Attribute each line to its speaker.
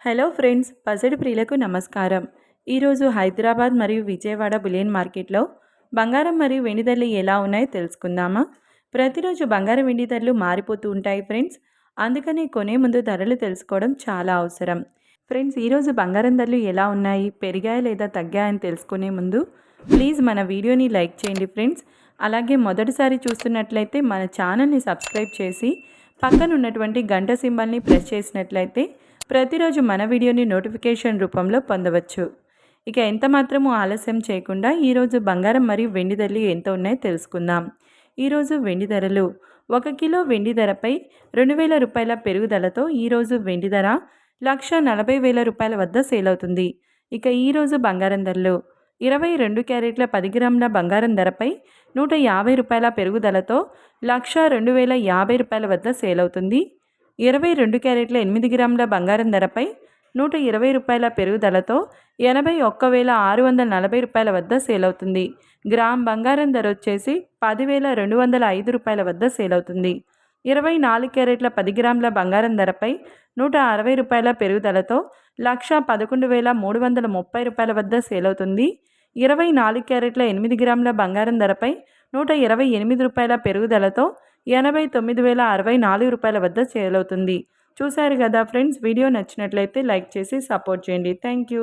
Speaker 1: Hello friends, పసిడి ప్రియులకు నమస్కారం. ఈరోజు హైదరాబాద్ మరియు విజయవాడ బులియన్ మార్కెట్లో బంగారం మరియు వెండి ధరలు ఎలా ఉన్నాయో తెలుసుకుందామా? ప్రతిరోజు బంగారం వెండి ధరలు మారిపోతూ ఉంటాయి ఫ్రెండ్స్. అందుకని కొనే ముందు ధరలు తెలుసుకోవడం చాలా అవసరం. ఫ్రెండ్స్, ఈరోజు బంగారం ధరలు ఎలా ఉన్నాయి, పెరిగాయా లేదా తగ్గాయని తెలుసుకునే ముందు ప్లీజ్ మన వీడియోని లైక్ చేయండి ఫ్రెండ్స్. అలాగే మొదటిసారి చూస్తున్నట్లయితే మన ఛానల్ని సబ్స్క్రైబ్ చేసి పక్కన ఉన్నటువంటి గంట సింబల్ని ప్రెస్ చేసినట్లయితే ప్రతిరోజు మన వీడియోని నోటిఫికేషన్ రూపంలో పొందవచ్చు. ఇక ఎంత మాత్రము ఆలస్యం చేయకుండా ఈరోజు బంగారం మరియు వెండి ధరలు ఎంత ఉన్నాయో తెలుసుకుందాం. ఈరోజు వెండి ధరలు 1 కిలో వెండి ధరపై 2,000 రూపాయల పెరుగుదలతో ఈరోజు వెండి ధర 1,40,000 రూపాయల వద్ద సేల్ అవుతుంది. ఇక ఈరోజు బంగారం ధరలు 22 క్యారెట్ల 10 గ్రాముల బంగారం ధరపై 150 రూపాయల పెరుగుదలతో 1,02,050 రూపాయల వద్ద సేల్ అవుతుంది. 22 క్యారెట్ల 8 గ్రాముల బంగారం ధరపై 120 రూపాయల పెరుగుదలతో 81,640 రూపాయల వద్ద సేల్ అవుతుంది. గ్రామ్ బంగారం ధర వచ్చేసి 10,205 రూపాయల వద్ద సేల్ అవుతుంది. 24 క్యారెట్ల 10 గ్రాముల బంగారం ధరపై 160 రూపాయల పెరుగుదలతో 1,11,330 రూపాయల వద్ద సేల్ అవుతుంది. 24 క్యారెట్ల 8 గ్రాముల బంగారం ధరపై 128 రూపాయల పెరుగుదలతో 89,064 రూపాయల వద్ద సేల్ అవుతుంది. చూశారు కదా ఫ్రెండ్స్, వీడియో నచ్చినట్లయితే లైక్ చేసి సపోర్ట్ చేయండి. Thank you.